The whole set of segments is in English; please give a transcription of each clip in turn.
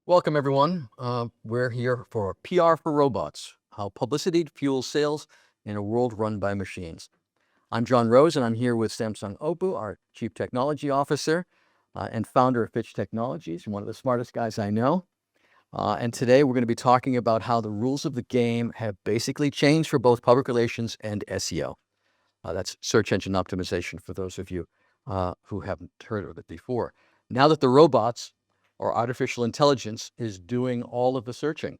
Welcome, everyone. We're here for PR for Robots, how publicity fuels sales in a world run by machines. I'm John Rose, and I'm here with Samson Ogbu, our Chief Technology Officer and founder of Fitch Technologies, one of the smartest guys I know. And today we're going to be talking about how the rules of the game have basically changed for both public relations and SEO. That's search engine optimization for those of you who haven't heard of it before. Now that the robots or artificial intelligence is doing all of the searching.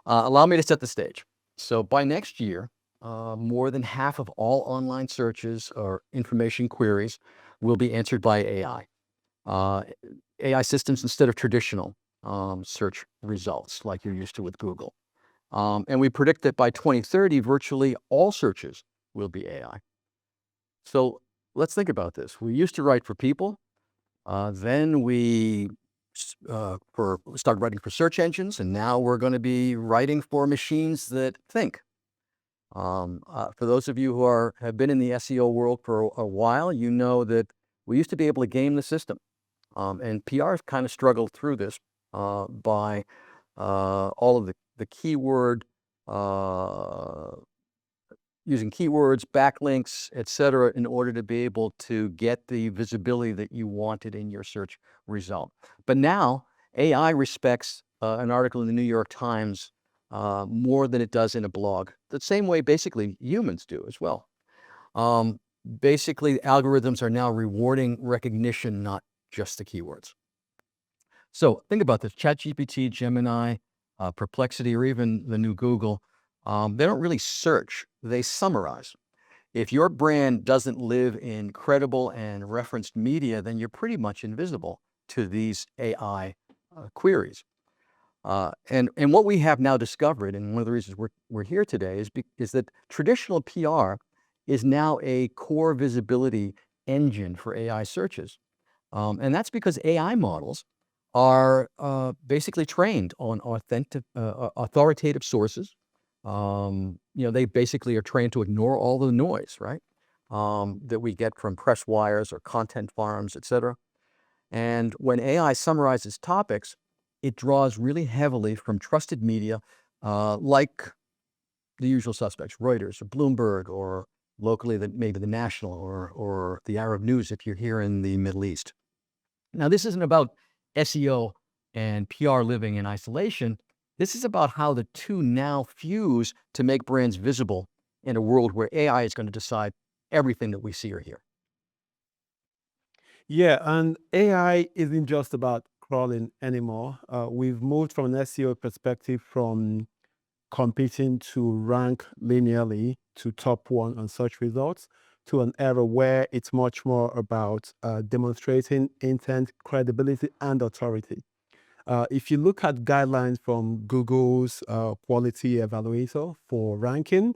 Allow me to set the stage. So by next year, more than half of all online searches or information queries will be answered by AI. AI systems instead of traditional search results like you're used to with Google. And we predict that by 2030, virtually all searches will be AI. So let's think about this. We used to write for people. Then we started writing for search engines, and now we're going to be writing for machines that think. For those of you who have been in the SEO world for a while, you know that we used to be able to game the system. And PR has kind of struggled through this by all of the keyword, using keywords, backlinks, etc., in order to be able to get the visibility that you wanted in your search result. But now AI respects an article in the New York Times more than it does in a blog. The same way basically humans do as well. Basically, algorithms are now rewarding recognition, not just the keywords. So think about this: ChatGPT, Gemini, Perplexity, or even the new Google. They don't really search, they summarize. If your brand doesn't live in credible and referenced media, then you're pretty much invisible to these AI queries. And what we have now discovered, and one of the reasons we're here today, is that traditional PR is now a core visibility engine for AI searches. And that's because AI models are basically trained on authoritative sources. They basically are trained to ignore all the noise, right? That we get from press wires or content farms, etc. And when AI summarizes topics, it draws really heavily from trusted media, like the usual suspects, Reuters or Bloomberg, or locally maybe the National or the Arab News if you're here in the Middle East. Now, this isn't about SEO and PR living in isolation. This is about how the two now fuse to make brands visible in a world where AI is going to decide everything that we see or hear. Yeah, and AI isn't just about crawling anymore. We've moved from an SEO perspective from competing to rank linearly to top one on search results to an era where it's much more about demonstrating intent, credibility, and authority. If you look at guidelines from Google's quality evaluator for ranking,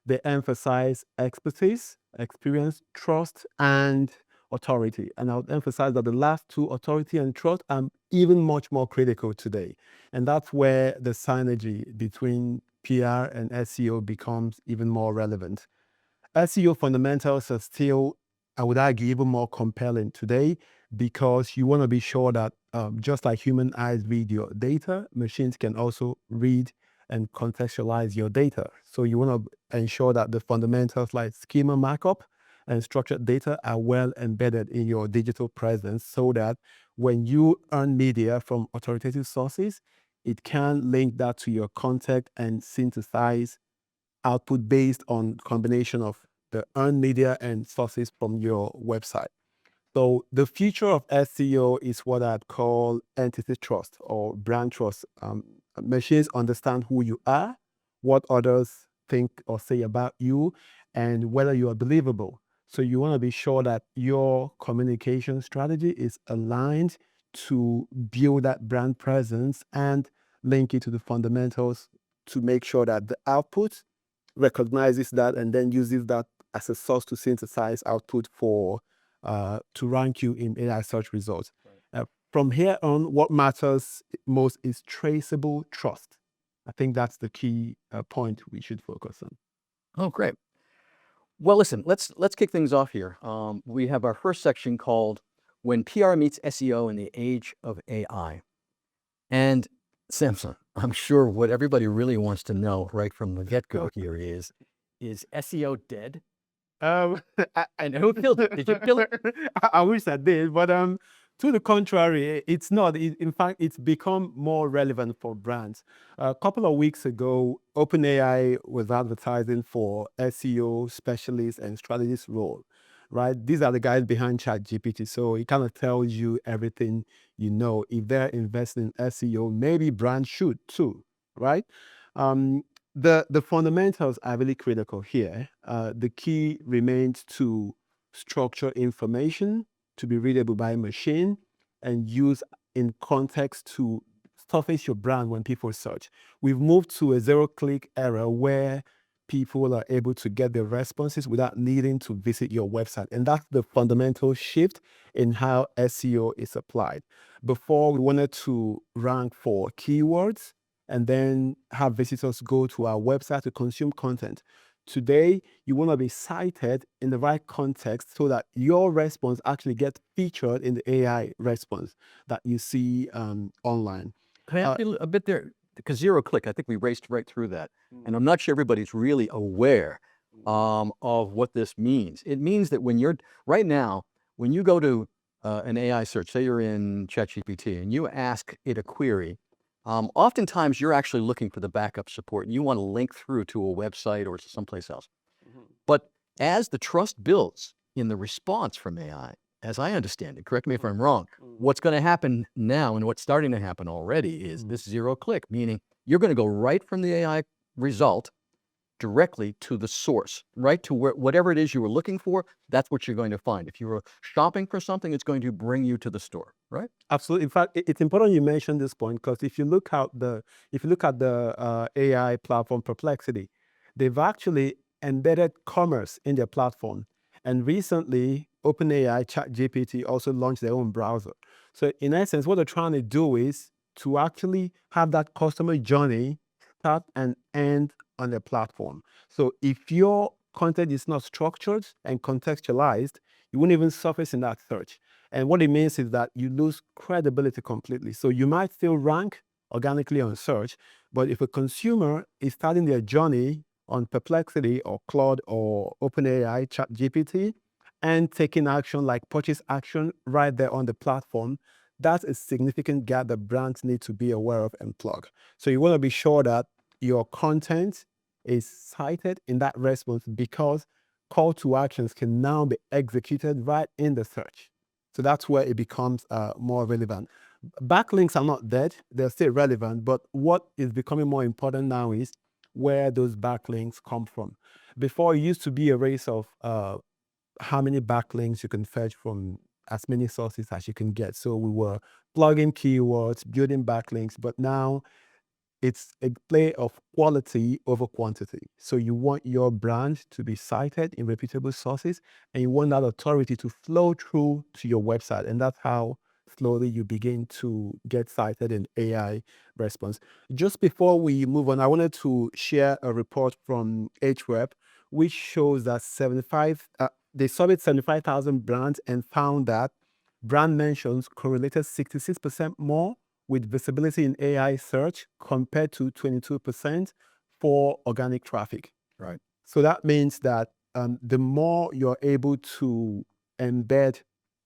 they emphasize expertise, experience, trust, and authority. And I would emphasize that the last two, authority and trust, are even much more critical today. And that's where the synergy between PR and SEO becomes even more relevant. SEO fundamentals are still, I would argue, even more compelling today because you want to be sure that just like human eyes read your data, machines can also read and contextualize your data. So you want to ensure that the fundamentals like schema markup and structured data are well embedded in your digital presence so that when you earn media from authoritative sources, it can link that to your content and synthesize output based on combination of the earned media and sources from your website. So the future of SEO is what I'd call entity trust or brand trust. Machines understand who you are, what others think or say about you, and whether you are believable. So you want to be sure that your communication strategy is aligned to build that brand presence and link it to the fundamentals to make sure that the output recognizes that and then uses that as a source to synthesize output for to rank you in AI search results. From here on, what matters most is traceable trust. I think that's the key point we should focus on. Oh, great. Well, listen, let's kick things off here. We have our first section called "When PR Meets SEO in the Age of AI." And Samson, I'm sure what everybody really wants to know right from the get-go here is SEO dead? Um, And who killed it? Did you kill it? I wish I did, but to the contrary, it's not. In fact, it's become more relevant for brands. A couple of weeks ago, OpenAI was advertising for SEO specialists and strategists role. Right, these are the guys behind ChatGPT, so it kind of tells you everything you know. If they're investing in SEO, maybe brands should too. Right. Um, the fundamentals are really critical here. The key remains to structure information to be readable by a machine and use in context to surface your brand when people search. We've moved to a zero-click era where people are able to get their responses without needing to visit your website. And that's the fundamental shift in how SEO is applied. Before, we wanted to rank for keywords and then have visitors go to our website to consume content. Today, you want to be cited in the right context so that your response actually gets featured in the AI response that you see online. Can I ask you a bit there? Because zero click, I think we raced right through that. And I'm not sure everybody's really aware of what this means. It means that when you're, right now, when you go to an AI search, say you're in ChatGPT and you ask it a query, oftentimes you're actually looking for the backup support and you want to link through to a website or to someplace else. But as the trust builds in the response from AI, as I understand it, correct me if I'm wrong, what's going to happen now and what's starting to happen already is this zero click, meaning you're going to go right from the AI result directly to the source, right to whatever it is you were looking for. That's what you're going to find. If you were shopping for something, it's going to bring you to the store, right? Absolutely. In fact, it's important you mention this point because if you look at the AI platform Perplexity, they've actually embedded commerce in their platform. And recently, OpenAI ChatGPT also launched their own browser. So in essence, what they're trying to do is to actually have that customer journey start and end on their platform. So if your content is not structured and contextualized, you won't even surface in that search. And what it means is that you lose credibility completely. So you might still rank organically on search, but if a consumer is starting their journey on Perplexity or Claude or OpenAI, ChatGPT, and taking action like purchase action right there on the platform, that's a significant gap that brands need to be aware of and plug. So you want to be sure that your content is cited in that response because call to actions can now be executed right in the search. So that's where it becomes more relevant. Backlinks are not dead, they're still relevant, but what is becoming more important now is where those backlinks come from. Before, it used to be a race of how many backlinks you can fetch from as many sources as you can get. So we were plugging keywords, building backlinks, but now it's a play of quality over quantity. So you want your brand to be cited in reputable sources, and you want that authority to flow through to your website. And that's how slowly you begin to get cited in AI response. Just before we move on, I wanted to share a report from HREP, which shows that they surveyed 75,000 brands and found that brand mentions correlated 66% more with visibility in AI search compared to 22% for organic traffic. Right. So that means that the more you're able to embed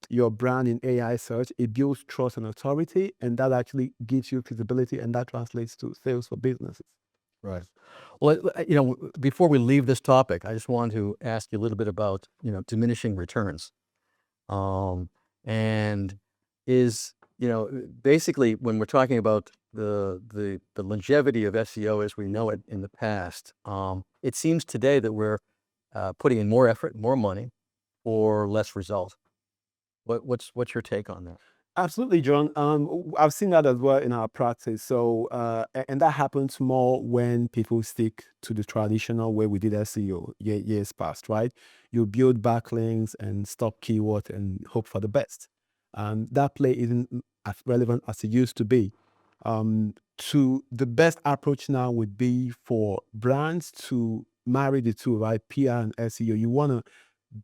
your brand in AI search, it builds trust and authority, and that actually gives you visibility, and that translates to sales for businesses. Right. Well, before we leave this topic, I just want to ask you a little bit about, diminishing returns. And is, basically when we're talking about the longevity of SEO as we know it in the past, it seems today that we're putting in more effort, more money, or less result. What's your take on that? Absolutely, John. I've seen that as well in our practice. So, and that happens more when people stick to the traditional way we did SEO years past, right? You build backlinks and stop keywords and hope for the best. That play isn't as relevant as it used to be. To the best approach now would be for brands to marry the two, right? PR and SEO. You want to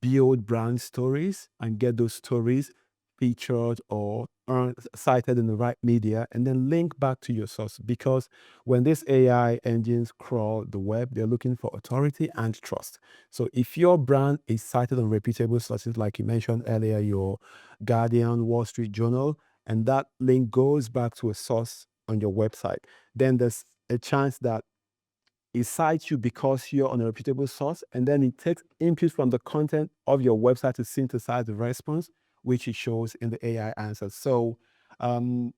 build brand stories and get those stories featured or cited in the right media, and then link back to your source. Because when these AI engines crawl the web, they're looking for authority and trust. So if your brand is cited on reputable sources, like you mentioned earlier, your Guardian, Wall Street Journal, and that link goes back to a source on your website, then there's a chance that it cites you because you're on a reputable source, and then it takes input from the content of your website to synthesize the response, which it shows in the AI answers. So um,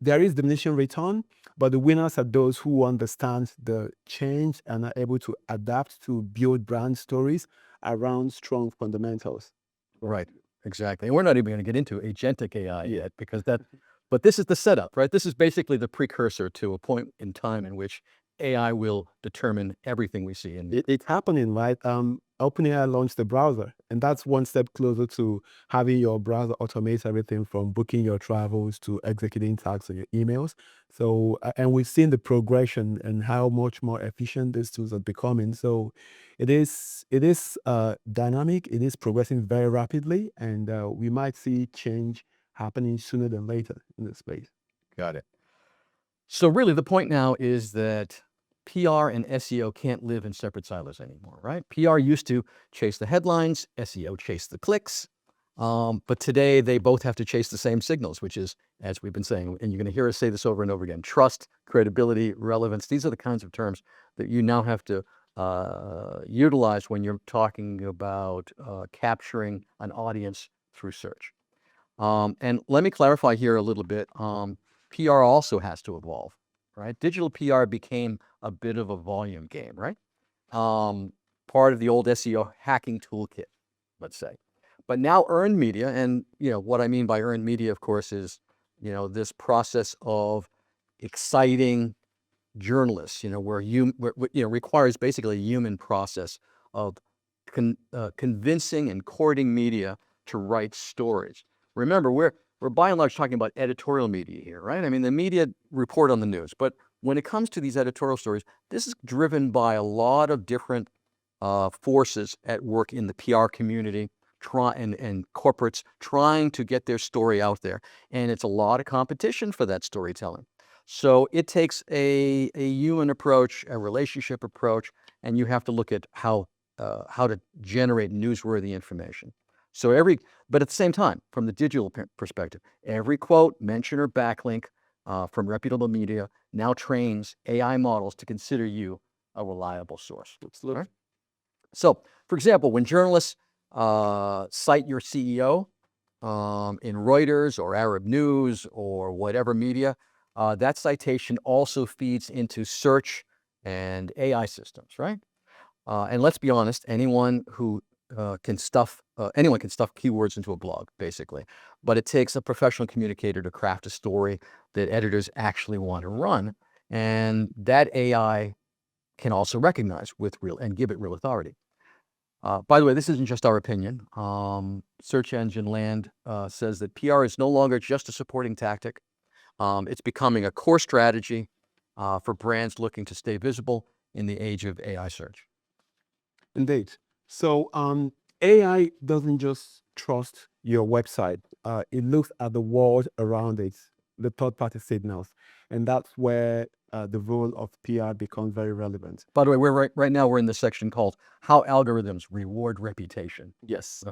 there is diminishing return, but the winners are those who understand the change and are able to adapt to build brand stories around strong fundamentals. Right, exactly. And we're not even going to get into agentic AI yet, because but this is the setup, right? This is basically the precursor to a point in time in which AI will determine everything we see. And It's happening, right? OpenAI launched the browser, and that's one step closer to having your browser automate everything from booking your travels to executing tasks on your emails. So, and we've seen the progression and how much more efficient these tools are becoming. So, it is dynamic. It is progressing very rapidly, and we might see change happening sooner than later in this space. got it. So really the point now is that PR and SEO can't live in separate silos anymore, right? PR used to chase the headlines, SEO chased the clicks. But today they both have to chase the same signals, which is, as we've been saying, and you're going to hear us say this over and over again, trust, credibility, relevance. These are the kinds of terms that you now have to utilize when you're talking about capturing an audience through search. And let me clarify here a little bit. PR also has to evolve, right? Digital PR became a bit of a volume game, right? Part of the old SEO hacking toolkit, let's say. But now earned media, and what I mean by earned media, of course, is this process of exciting journalists, where requires basically a human process of convincing and courting media to write stories. Remember, we're by and large talking about editorial media here, right? I mean, the media report on the news, but when it comes to these editorial stories, this is driven by a lot of different forces at work in the PR community, and corporates trying to get their story out there, and it's a lot of competition for that storytelling. So it takes a human approach, a relationship approach, and you have to look at how to generate newsworthy information. But at the same time, from the digital perspective, every quote, mention, or backlink from reputable media now trains AI models to consider you a reliable source. Absolutely. Right? So, for example, when journalists cite your CEO in Reuters or Arab News or whatever media, that citation also feeds into search and AI systems, right? And let's be honest, anyone can stuff keywords into a blog, basically. But it takes a professional communicator to craft a story that editors actually want to run, and that AI can also recognize and give it real authority. By the way, this isn't just our opinion. Search Engine Land says that PR is no longer just a supporting tactic. It's becoming a core strategy for brands looking to stay visible in the age of AI search. Indeed. So AI doesn't just trust your website. It looks at the world around it, the third-party signals, and that's where the role of PR becomes very relevant. By the way, we're right now we're in the section called "How Algorithms Reward Reputation." Yes.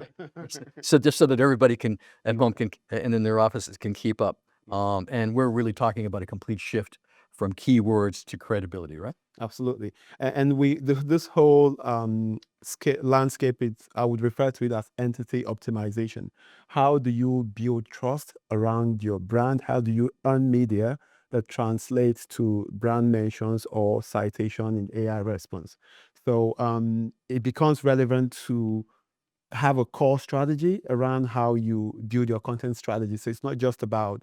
So just so that everybody at home and in their offices can keep up. And we're really talking about a complete shift from keywords to credibility, right? Absolutely. And this whole landscape, I would refer to it as entity optimization. How do you build trust around your brand? How do you earn media that translates to brand mentions or citation in AI response? So it becomes relevant to have a core strategy around how you build your content strategy. So it's not just about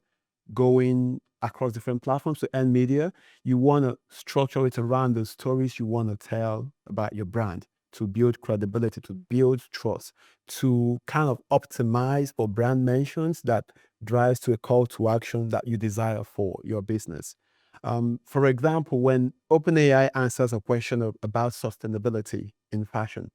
going across different platforms to earn media. You want to structure it around the stories you want to tell about your brand to build credibility, to build trust, to kind of optimize for brand mentions that drives to a call to action that you desire for your business. For example, when OpenAI answers a question about sustainability in fashion,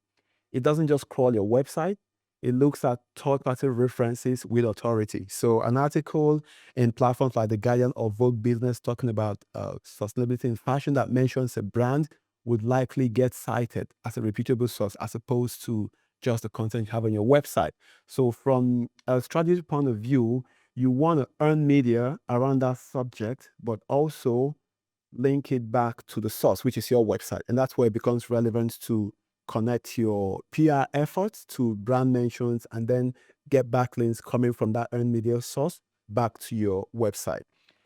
it doesn't just crawl your website, It looks at third-party references with authority. So an article in platforms like The Guardian or Vogue Business talking about sustainability in fashion that mentions a brand would likely get cited as a reputable source as opposed to just the content you have on your website. So from a strategy point of view, you want to earn media around that subject, but also link it back to the source, which is your website. And that's where it becomes relevant to connect your PR efforts to brand mentions and then get backlinks coming from that earned media source back to your website.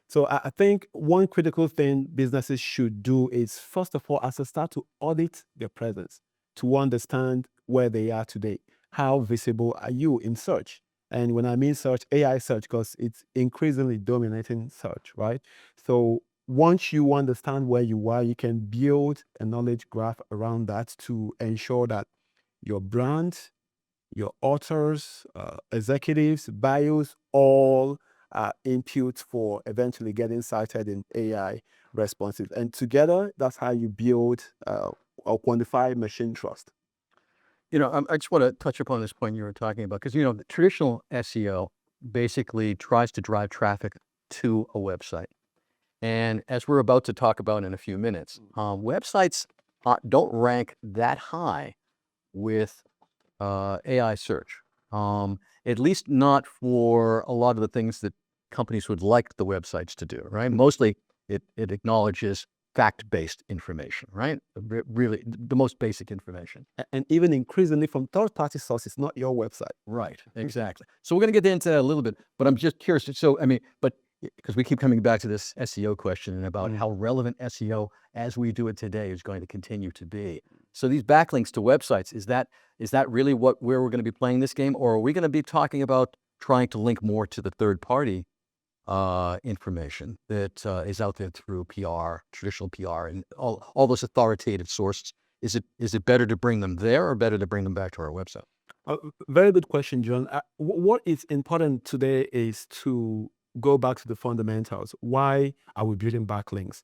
So I think one critical thing businesses should do is, first of all, as a start, to audit their presence, to understand where they are today. How visible are you in search? And when I mean search, AI search, because it's increasingly dominating search, right? So once you understand where you are, you can build a knowledge graph around that to ensure that your brand, your authors, executives, bios, all are inputs for eventually getting cited in AI responses. And together, that's how you build or quantify machine trust. I just want to touch upon this point you were talking about, because, the traditional SEO basically tries to drive traffic to a website. And as we're about to talk about in a few minutes, websites don't rank that high with AI search, at least not for a lot of the things that companies would like the websites to do, right? Mostly it acknowledges fact-based information, right? Really, the most basic information. And even increasingly from third-party sources, not your website. Right, exactly. So we're going to get into that a little bit, but I'm just curious. So, but because we keep coming back to this SEO question and about how relevant SEO as we do it today is going to continue to be. So these backlinks to websites, is that really where we're going to be playing this game, or are we going to be talking about trying to link more to the third party information that is out there through PR, traditional PR, and all those authoritative sources? Is it better to bring them there, or better to bring them back to our website? Very good question, John. What is important today is to go back to the fundamentals. Why are we building backlinks?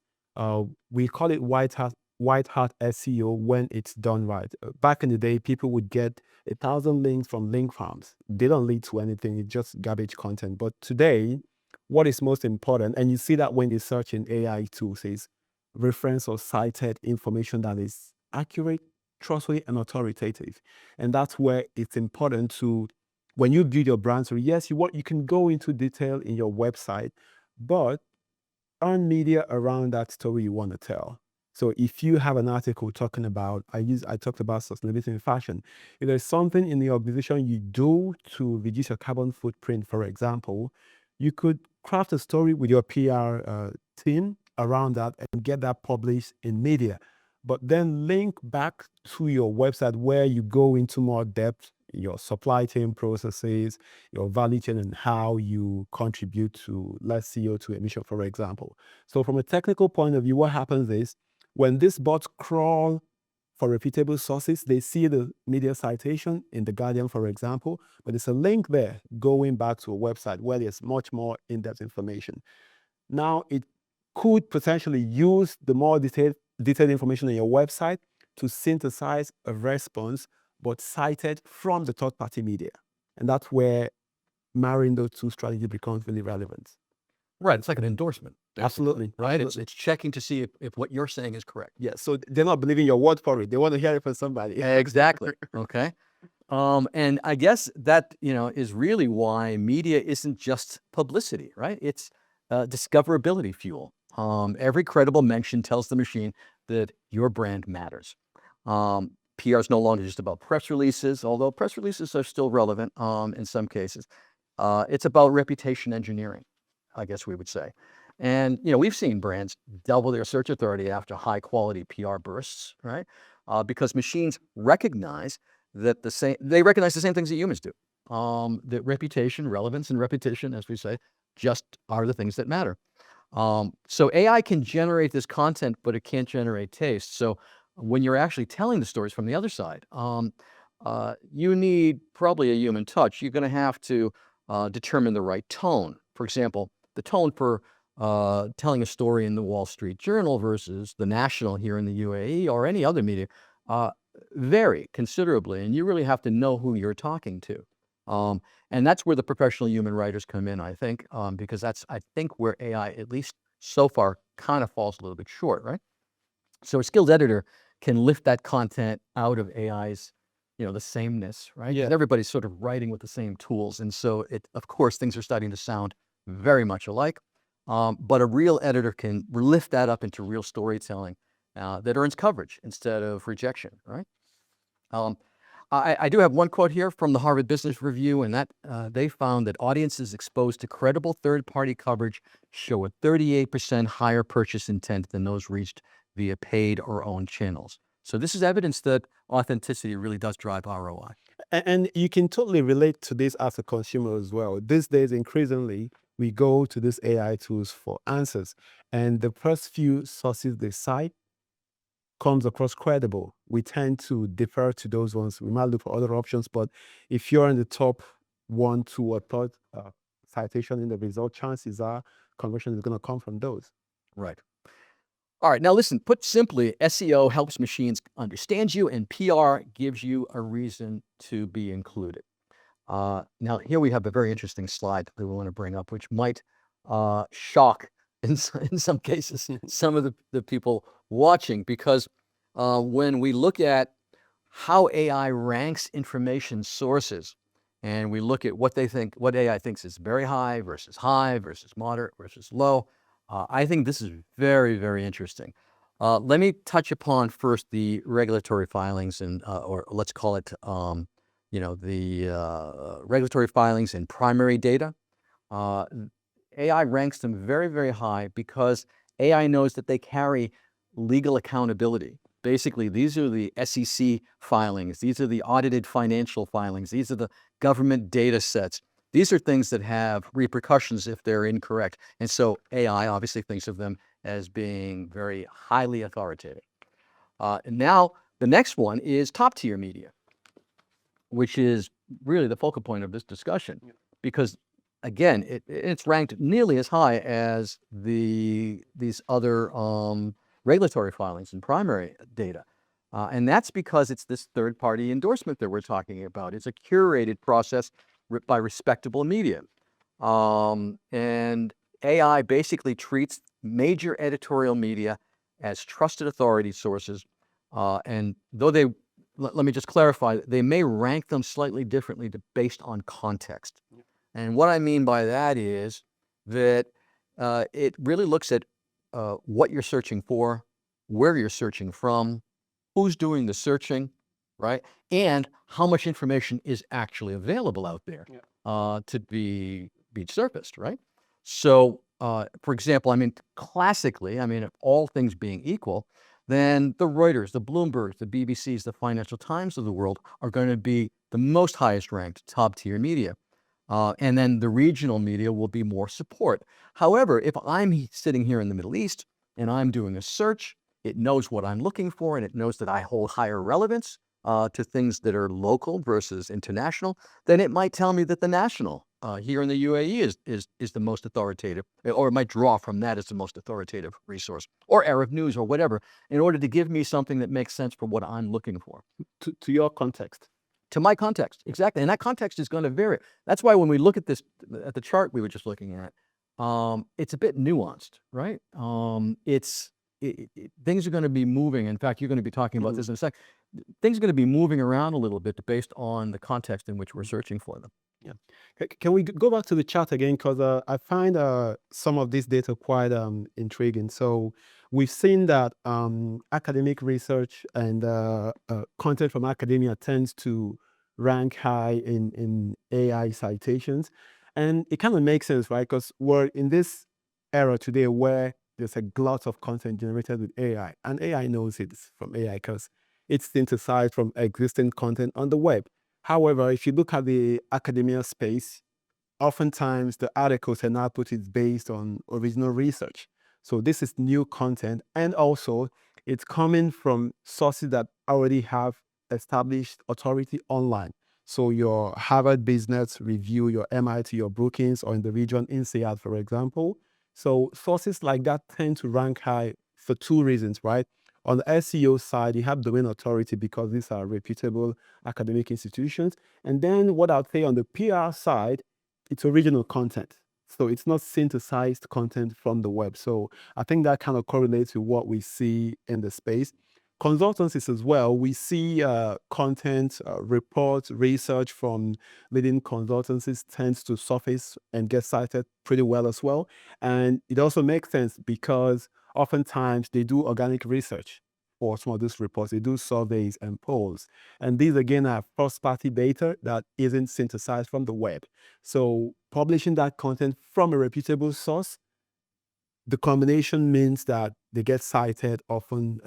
We call it white hat SEO when it's done right. Back in the day, people would get 1,000 links from link farms. They don't lead to anything. It's just garbage content. But today, what is most important, and you see that when you search in AI tools, is reference or cited information that is accurate, trustworthy, and authoritative. And that's where it's important to, when you build your brand, so yes, you can go into detail in your website, but earn media around that story you want to tell. So if you have an article talking about, I talked about sustainability in fashion. If there's something in the organization you do to reduce your carbon footprint, for example, you could craft a story with your PR team around that and get that published in media. But then link back to your website where you go into more depth in your supply chain processes, your value chain, and how you contribute to less CO2 emission, for example. So from a technical point of view, what happens is when these bots crawl for reputable sources, they see the media citation in The Guardian, for example, but there's a link there going back to a website where there's much more in-depth information. Now, it could potentially use the more detailed information on your website to synthesize a response, but cited from the third-party media. And that's where marrying those two strategies becomes really relevant. Right, it's like an endorsement. Absolutely. Right? Absolutely. It's checking to see if what you're saying is correct. Yeah, so they're not believing your word for it. They want to hear it from somebody. Exactly. Okay. And I guess that, is really why media isn't just publicity, right? It's discoverability fuel. Every credible mention tells the machine that your brand matters. PR is no longer just about press releases, although press releases are still relevant in some cases. It's about reputation engineering, I guess we would say. And, we've seen brands double their search authority after high quality PR bursts, right? Because machines recognize that they recognize the same things that humans do. That reputation, relevance, and repetition, as we say, just are the things that matter. So AI can generate this content, but it can't generate taste. So when you're actually telling the stories from the other side, you need probably a human touch. You're going to have to determine the right tone. For example, the tone for telling a story in the Wall Street Journal versus the National here in the UAE or any other media vary considerably, and you really have to know who you're talking to. And that's where the professional human writers come in, I think, because that's, I think, where AI, at least so far, kind of falls a little bit short, right? So a skilled editor can lift that content out of AI's, the sameness, right? 'Cause Yeah. everybody's sort of writing with the same tools, and so of course, things are starting to sound very much alike. But a real editor can lift that up into real storytelling that earns coverage instead of rejection, right? Um, I do have one quote here from the Harvard Business Review, and that they found that audiences exposed to credible third-party coverage show a 38% higher purchase intent than those reached via paid or owned channels. So this is evidence that authenticity really does drive ROI. And you can totally relate to this as a consumer as well. These days, increasingly, we go to these AI tools for answers, and the first few sources they cite comes across credible. We tend to defer to those ones. We might look for other options, but if you're in the top one, two, or third citation in the result, chances are conversion is going to come from those. Right. All right. Now, listen, put simply, SEO helps machines understand you, and PR gives you a reason to be included. Now, here we have a very interesting slide that we want to bring up, which might shock, in some cases, some of the people watching, because when we look at how AI ranks information sources, and we look at what AI thinks is very high versus moderate versus low, I think this is very, very interesting. Let me touch upon first the regulatory filings, and or let's call it the regulatory filings and primary data. Uh, AI ranks them very, very high because AI knows that they carry legal accountability. Basically, these are the SEC filings, these are the audited financial filings, these are the government data sets. These are things that have repercussions if they're incorrect. And so AI obviously thinks of them as being very highly authoritative. And now the next one is top tier media, which is really the focal point of this discussion, because again, it's ranked nearly as high as these other regulatory filings and primary data. And that's because it's this third-party endorsement that we're talking about. It's a curated process by respectable media. And AI basically treats major editorial media as trusted authority sources. And though let me just clarify, they may rank them slightly differently based on context. And what I mean by that is that it really looks at what you're searching for, where you're searching from, who's doing the searching, right? And how much information is actually available out there to be surfaced, right? So, for example, classically, if all things being equal, then the Reuters, the Bloombergs, the BBCs, the Financial Times of the world are going to be the most highest ranked top tier media. And then the regional media will be more support. However, if I'm sitting here in the Middle East and I'm doing a search, it knows what I'm looking for, and it knows that I hold higher relevance to things that are local versus international. Then it might tell me that the national here in the UAE is the most authoritative, or it might draw from that as the most authoritative resource, or Arab News, or whatever, in order to give me something that makes sense for what I'm looking for. To your context. To my context, exactly. And that context is going to vary. That's why when we look at the chart we were just looking at, it's a bit nuanced, right? Things are going to be moving. In fact, you're going to be talking about this in a sec. Things are going to be moving around a little bit based on the context in which we're searching for them. Yeah. Can we go back to the chart again? Because I find some of this data quite intriguing. So we've seen that academic research and content from academia tends to rank high in AI citations. And it kind of makes sense, right? Because we're in this era today where there's a glut of content generated with AI. And AI knows it's from AI because it's synthesized from existing content on the web. However, if you look at the academia space, oftentimes the articles and output is based on original research. So this is new content, and also it's coming from sources that already have established authority online. So your Harvard Business Review, your MIT, your Brookings, or in the region INSEAD, for example. So sources like that tend to rank high for two reasons, right? On the SEO side, you have domain authority because these are reputable academic institutions. And then what I'd say on the PR side, it's original content. So it's not synthesized content from the web. So I think that kind of correlates with what we see in the space. Consultancies as well, we see content, reports, research from leading consultancies tends to surface and get cited pretty well as well. And it also makes sense because oftentimes they do organic research for some of these reports. They do surveys and polls. And these, again, are first-party data that isn't synthesized from the web. So publishing that content from a reputable source, the combination means that they get cited often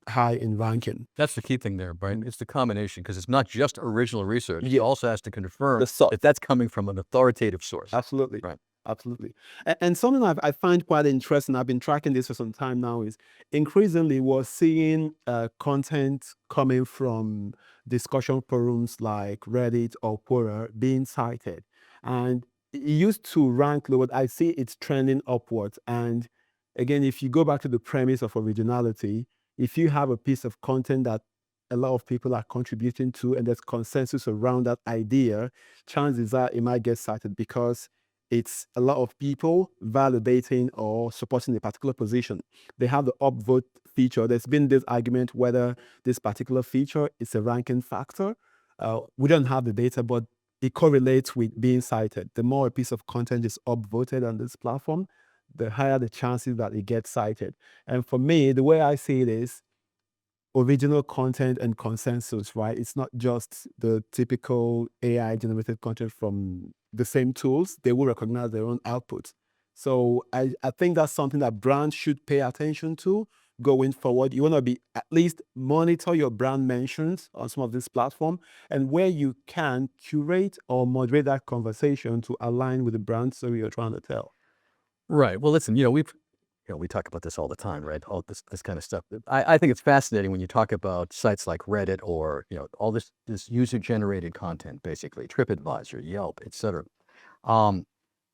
high in ranking. That's the key thing there, Brian. It's the combination, because it's not just original research. Yeah. It also has to confirm The source. that that's coming from an authoritative source. Absolutely. Right. Absolutely. And something I find quite interesting, I've been tracking this for some time now, is increasingly we're seeing content coming from discussion forums like Reddit or Quora being cited. And it used to rank low, but I see it's trending upwards. And again, if you go back to the premise of originality, if you have a piece of content that a lot of people are contributing to and there's consensus around that idea, chances are it might get cited because it's a lot of people validating or supporting a particular position. They have the upvote feature. There's been this argument whether this particular feature is a ranking factor. We don't have the data, but it correlates with being cited. The more a piece of content is upvoted on this platform, the higher the chances that it gets cited. And for me, the way I see it is original content and consensus, right? It's not just the typical AI generated content from the same tools. They will recognize their own outputs. So I think that's something that brands should pay attention to going forward. You want to be at least monitor your brand mentions on some of this platform, and where you can curate or moderate that conversation to align with the brand story you're trying to tell. Right. Well, listen, we talk about this all the time, right? All this kind of stuff. I think it's fascinating when you talk about sites like Reddit or, all this user-generated content, basically, TripAdvisor, Yelp, etc.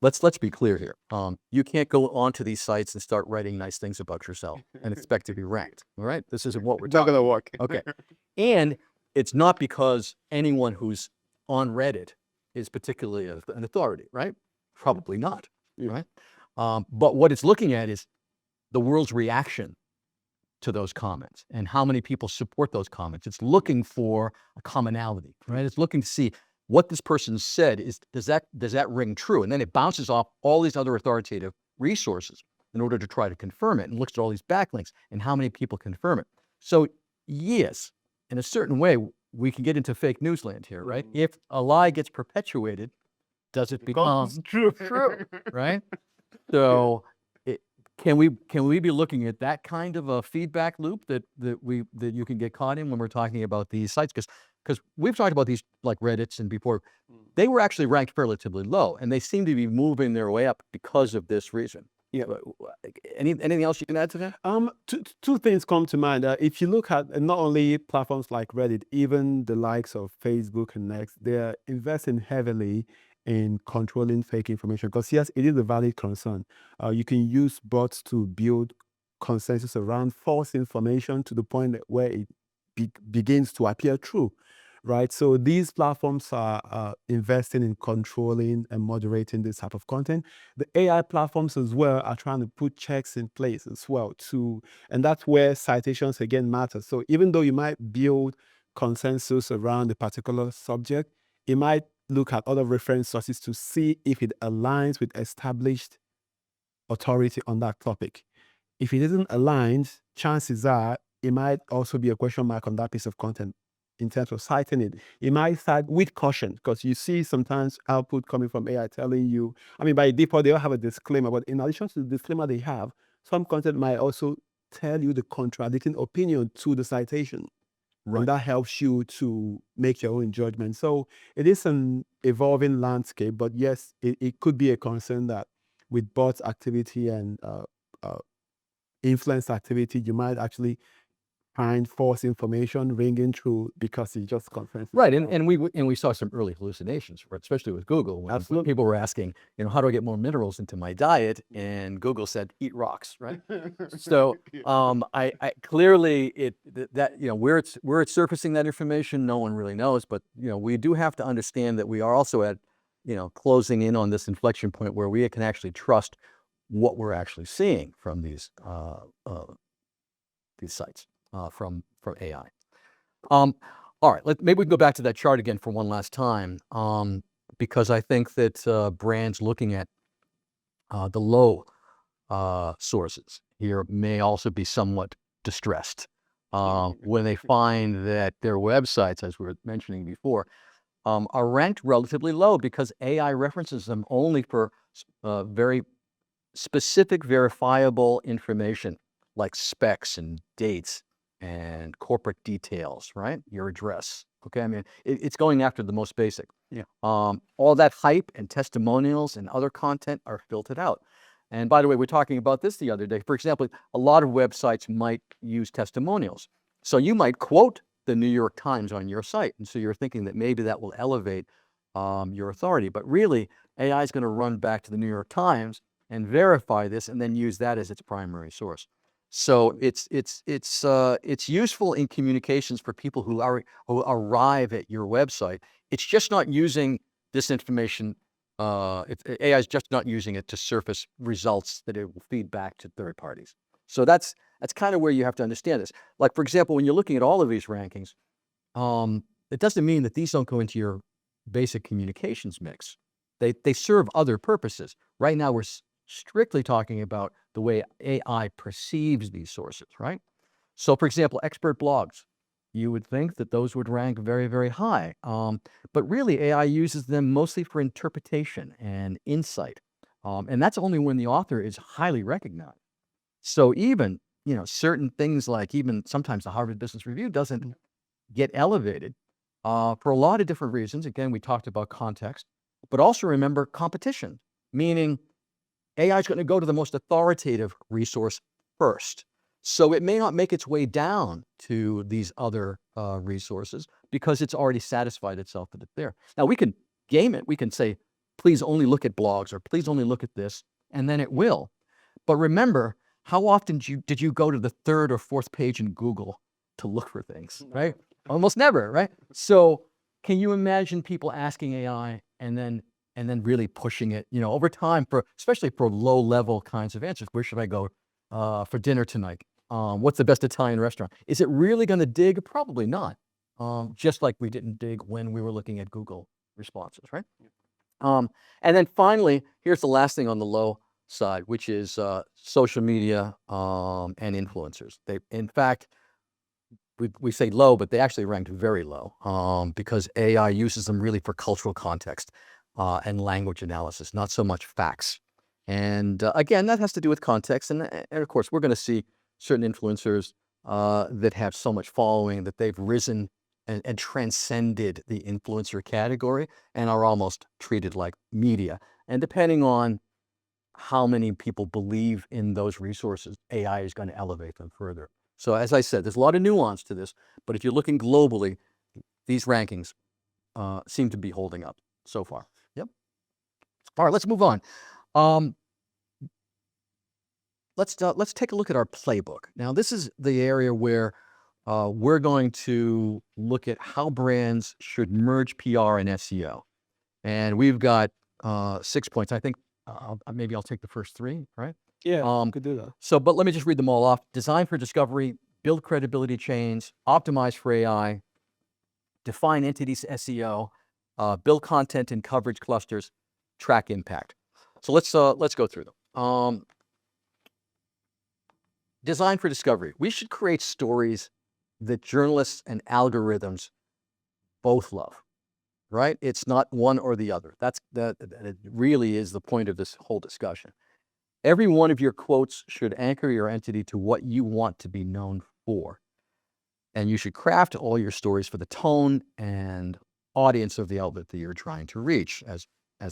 Let's be clear here. You can't go onto these sites and start writing nice things about yourself and expect to be ranked. All right? This isn't what we're It's not talking going to work. Okay. And it's not because anyone who's on Reddit is particularly an authority, right? Probably not, Yeah. right? But what it's looking at is the world's reaction to those comments and how many people support those comments. It's looking for a commonality, right? It's looking to see what this person said does that ring true? And then it bounces off all these other authoritative resources in order to try to confirm it, and looks at all these backlinks and how many people confirm it. So yes, in a certain way, we can get into fake news land here, right? If a lie gets perpetuated, does it become true. right? So can we be looking at that kind of a feedback loop that you can get caught in when we're talking about these sites? Because we've talked about these like Reddits and before, they were actually ranked relatively low, and they seem to be moving their way up because of this reason. Yeah. Anything else you can add to that? Two things come to mind. If you look at not only platforms like Reddit, even the likes of Facebook and Next, they're investing heavily in controlling fake information. Because yes, it is a valid concern. You can use bots to build consensus around false information to the point where it begins to appear true. Right. So these platforms are investing in controlling and moderating this type of content. The AI platforms as well are trying to put checks in place as well too. And that's where citations again matter. So even though you might build consensus around a particular subject, it might look at other reference sources to see if it aligns with established authority on that topic. If it isn't aligned, chances are it might also be a question mark on that piece of content in terms of citing it. It might cite with caution, because you see sometimes output coming from AI telling you, by default, they all have a disclaimer, but in addition to the disclaimer they have, some content might also tell you the contradicting opinion to the citation. Right. And that helps you to make your own judgment. So it is an evolving landscape, but yes, it could be a concern that with bot activity and influence activity, you might actually find false information ringing through because it just confirms. Right, and we saw some early hallucinations, especially with Google, when Absolutely. people were asking, how do I get more minerals into my diet? And Google said, eat rocks, right? So I clearly where it's surfacing that information, no one really knows, but we do have to understand that we are also at closing in on this inflection point where we can actually trust what we're actually seeing from these sites from AI. All right, maybe we can go back to that chart again for one last time, because I think that brands looking at the low sources here may also be somewhat distressed when they find that their websites, as we were mentioning before, are ranked relatively low because AI references them only for very specific verifiable information like specs and dates and corporate details, right? Your address. Okay, I mean, it's going after the most basic. Yeah. All that hype and testimonials and other content are filtered out. And by the way, we're talking about this the other day. For example, a lot of websites might use testimonials. So you might quote the New York Times on your site. And so you're thinking that maybe that will elevate your authority. But really, AI is going to run back to the New York Times and verify this and then use that as its primary source. So it's useful in communications for people who arrive at your website. It's just not using this information. AI is just not using it to surface results that it will feed back to third parties. So that's kind of where you have to understand this. Like, for example, when you're looking at all of these rankings, it doesn't mean that these don't go into your basic communications mix. They serve other purposes. Right now, we're strictly talking about the way AI perceives these sources, right? So, for example, expert blogs, you would think that those would rank very, very high. But really, AI uses them mostly for interpretation and insight. And that's only when the author is highly recognized. So even, certain things like even sometimes the Harvard Business Review doesn't get elevated for a lot of different reasons. Again, we talked about context, but also remember competition, meaning AI is going to go to the most authoritative resource first. So it may not make its way down to these other resources because it's already satisfied itself that it's there. Now, we can game it. We can say, please only look at blogs or please only look at this, and then it will. But remember, how often did you go to the third or fourth page in Google to look for things, right? Almost never, right? So can you imagine people asking AI and then really pushing it, over time, especially for low-level kinds of answers? Where should I go for dinner tonight? What's the best Italian restaurant? Is it really going to dig? Probably not. Just like we didn't dig when we were looking at Google responses, right? And then finally, here's the last thing on the low side, which is social media and influencers. In fact, we say low, but they actually ranked very low because AI uses them really for cultural context and language analysis, not so much facts. And again, that has to do with context. And of course, we're going to see certain influencers that have so much following that they've risen and transcended the influencer category and are almost treated like media. And depending on how many people believe in those resources, AI is going to elevate them further. So as I said, there's a lot of nuance to this, but if you're looking globally, these rankings seem to be holding up so far. Yep. All right, let's move on. Let's take a look at our playbook. Now, this is the area where we're going to look at how brands should merge PR and SEO. And we've got 6 points. I think maybe I'll take the first three, right? Yeah, could do that. So, but let me just read them all off. Design for discovery, build credibility chains, optimize for AI, define entities SEO, build content and coverage clusters, track impact. So let's go through them. Design for discovery. We should create stories that journalists and algorithms both love, right? It's not one or the other. That really is the point of this whole discussion. Every one of your quotes should anchor your entity to what you want to be known for. And you should craft all your stories for the tone and audience of the outlet that you're trying to reach, as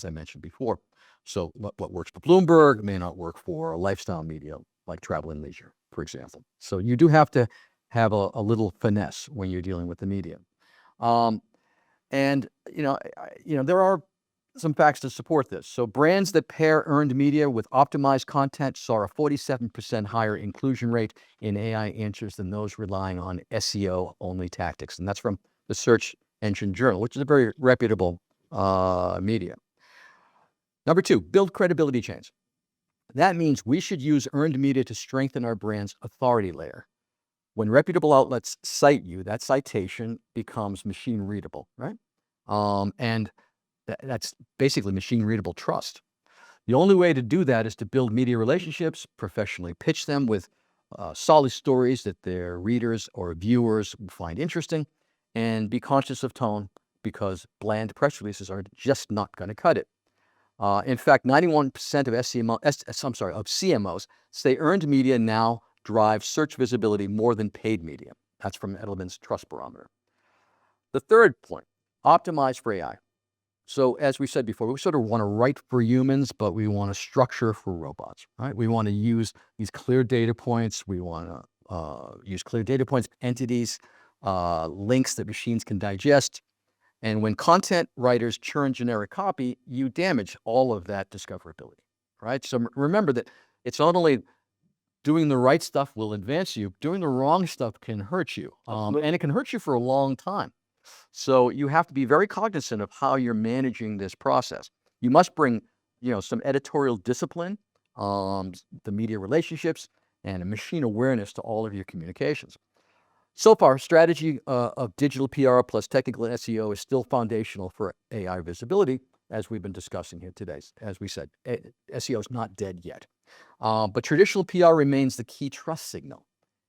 I mentioned before. So what works for Bloomberg may not work for a lifestyle media like Travel and Leisure, for example. So you do have to have a little finesse when you're dealing with the media. And there are some facts to support this. So brands that pair earned media with optimized content saw a 47% higher inclusion rate in AI answers than those relying on SEO-only tactics. And that's from the Search Engine Journal, which is a very reputable media. Number 2, build credibility chains. That means we should use earned media to strengthen our brand's authority layer. When reputable outlets cite you, that citation becomes machine readable, right? And that's basically machine readable trust. The only way to do that is to build media relationships, professionally pitch them with solid stories that their readers or viewers find interesting, and be conscious of tone because bland press releases are just not going to cut it. In fact, 91% of CMOs say earned media now drives search visibility more than paid media. That's from Edelman's Trust Barometer. The third point, optimize for AI. So as we said before, we sort of want to write for humans, but we want to structure for robots, right? We want to use these clear data points. We want to use clear data points, entities, links that machines can digest. And when content writers churn generic copy, you damage all of that discoverability, right? So remember that it's not only doing the right stuff will advance you, doing the wrong stuff can hurt you. And it can hurt you for a long time. So you have to be very cognizant of how you're managing this process. You must bring, some editorial discipline, the media relationships, and a machine awareness to all of your communications. So far, strategy of digital PR plus technical SEO is still foundational for AI visibility, as we've been discussing here today. As we said, SEO is not dead yet. But traditional PR remains the key trust signal.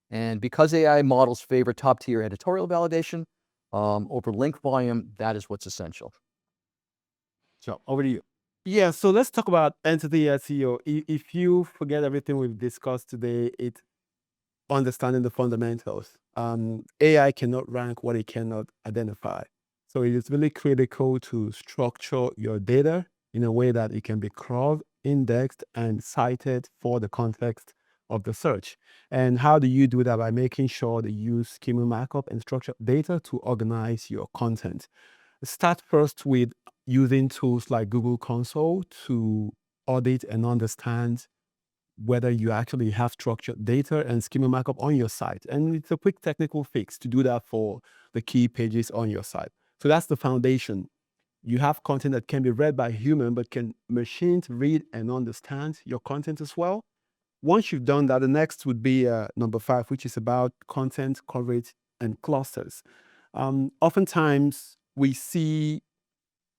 And because AI models favor top-tier editorial validation over link volume, that is what's essential. So over to you. Yeah, so let's talk about entity SEO. If you forget everything we've discussed today, it's understanding the fundamentals. AI cannot rank what it cannot identify. So it is really critical to structure your data in a way that it can be crawled, indexed, and cited for the context of the search. And how do you do that? By making sure that you use schema markup and structured data to organize your content. Start first with using tools like Google Console to audit and understand whether you actually have structured data and schema markup on your site. And it's a quick technical fix to do that for the key pages on your site. So that's the foundation. You have content that can be read by human, but can machines read and understand your content as well? Once you've done that, the next would be number 5, which is about content coverage and clusters. Oftentimes, we see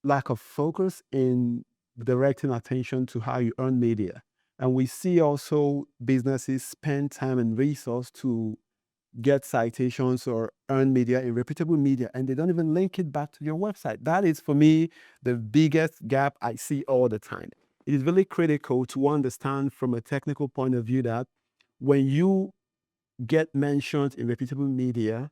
lack of focus in directing attention to how you earn media. And we see also businesses spend time and resource to get citations or earn media in reputable media, and they don't even link it back to your website. That is, for me, the biggest gap I see all the time. It is really critical to understand from a technical point of view that when you get mentioned in reputable media,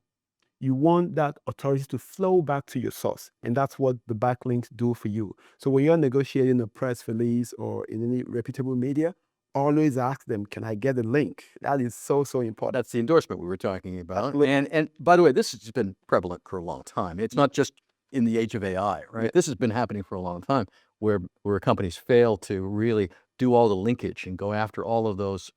you want that authority to flow back to your source. And that's what the backlinks do for you. So when you're negotiating a press release or in any reputable media, always ask them, can I get a link? That is so, so important. That's the endorsement we were talking about. Absolutely. And by the way, this has been prevalent for a long time. It's not just in the age of AI, right? Yeah. This has been happening for a long time where companies fail to really do all the linkage and go after all of those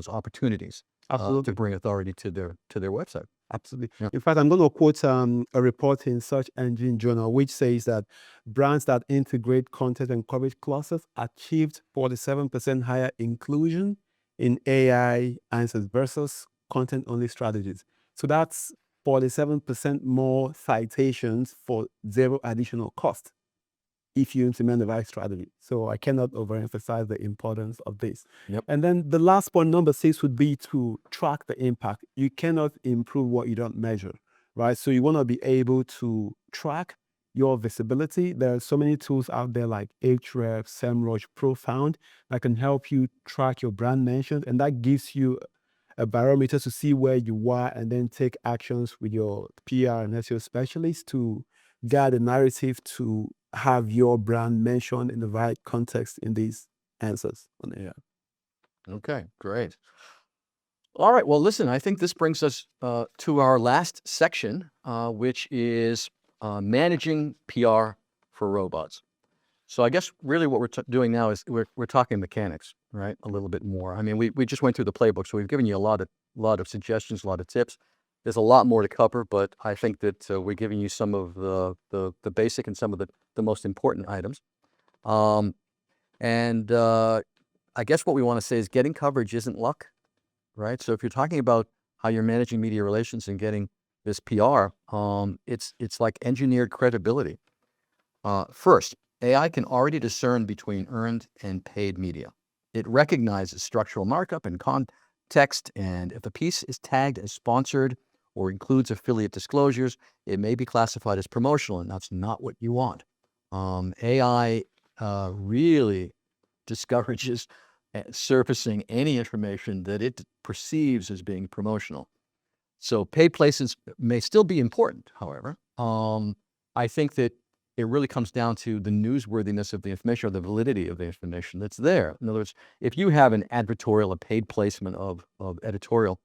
opportunities to Absolutely. bring authority to their website. Absolutely. Yeah. In fact, I'm going to quote a report in Search Engine Journal, which says that brands that integrate content and coverage clusters achieved 47% higher inclusion in AI answers versus content-only strategies. So that's 47% more citations for zero additional cost if you implement the right strategy. So I cannot overemphasize the importance of this. Yep. And then the last point, number 6, would be to track the impact. You cannot improve what you don't measure, right? So you want to be able to track your visibility. There are so many tools out there like Ahrefs, SEMrush, Profound that can help you track your brand mentions, and that gives you a barometer to see where you are and then take actions with your PR and SEO specialists to guide a narrative to have your brand mentioned in the right context in these answers on AI. Okay, great. All right. Well, listen, I think this brings us to our last section, which is managing PR for robots. So I guess really what we're doing now is we're talking mechanics, right? A little bit more. I mean, we just went through the playbook, so we've given you a lot of suggestions, a lot of tips. There's a lot more to cover, but I think that we're giving you some of the basic and some of the most important items. Um, and I guess what we want to say is getting coverage isn't luck, right? So if you're talking about how you're managing media relations and getting this PR, it's like engineered credibility. First, AI can already discern between earned and paid media. It recognizes structural markup and context, and if a piece is tagged as sponsored or includes affiliate disclosures, it may be classified as promotional, and that's not what you want. AI really discourages surfacing any information that it perceives as being promotional. So paid places may still be important, however. I think that it really comes down to the newsworthiness of the information or the validity of the information that's there. In other words, if you have an advertorial, a paid placement of editorial,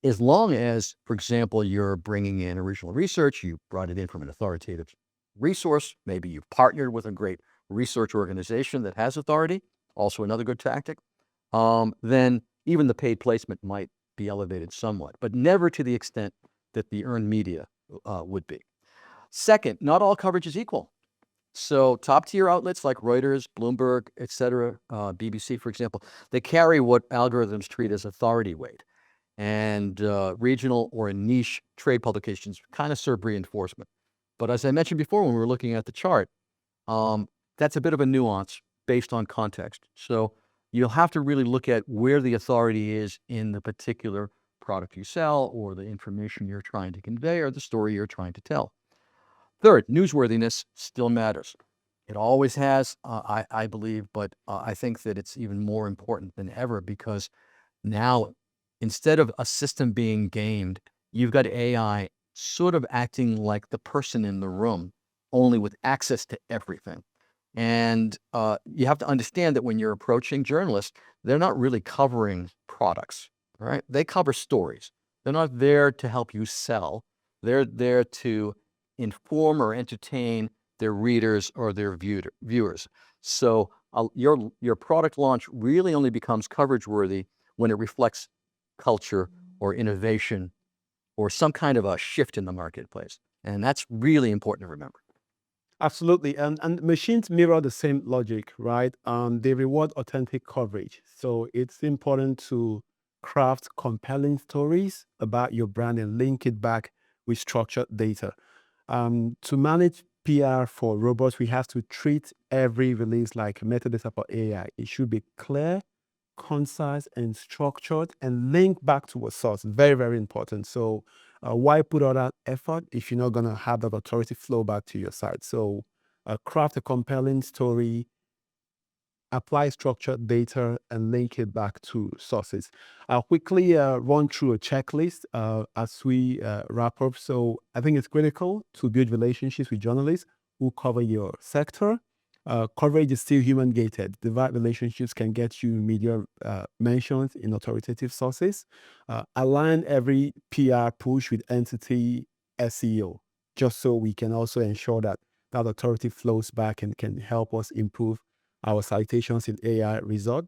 as long as, for example, you're bringing in original research, you brought it in from an authoritative resource, maybe you've partnered with a great research organization that has authority, also another good tactic, then even the paid placement might be elevated somewhat, but never to the extent that the earned media would be. Second, not all coverage is equal. So top tier outlets like Reuters, Bloomberg, et cetera, BBC, for example, they carry what algorithms treat as authority weight. And regional or niche trade publications kind of serve reinforcement. But as I mentioned before, when we were looking at the chart, that's a bit of a nuance based on context. So you'll have to really look at where the authority is in the particular product you sell or the information you're trying to convey or the story you're trying to tell. Third, newsworthiness still matters. It always has, I believe, but I think that it's even more important than ever because now, instead of a system being gamed, you've got AI sort of acting like the person in the room, only with access to everything. And you have to understand that when you're approaching journalists, they're not really covering products, right? They cover stories. They're not there to help you sell. They're there to inform or entertain their readers or their viewers. So your product launch really only becomes coverage worthy when it reflects culture or innovation or some kind of a shift in the marketplace. And that's really important to remember. Absolutely. And machines mirror the same logic, right? They reward authentic coverage. So it's important to craft compelling stories about your brand and link it back with structured data. To manage PR for robots, we have to treat every release like metadata for AI. It should be clear, concise, and structured, and link back to a source. Very, very important. So, why put all that effort if you're not going to have that authority flow back to your site? So, craft a compelling story, apply structured data, and link it back to sources. I'll quickly run through a checklist as we wrap up. So I think it's critical to build relationships with journalists who cover your sector. Coverage is still human gated. The right relationships can get you media mentions in authoritative sources. Align every PR push with entity SEO, just so we can also ensure that that authority flows back and can help us improve our citations in AI result.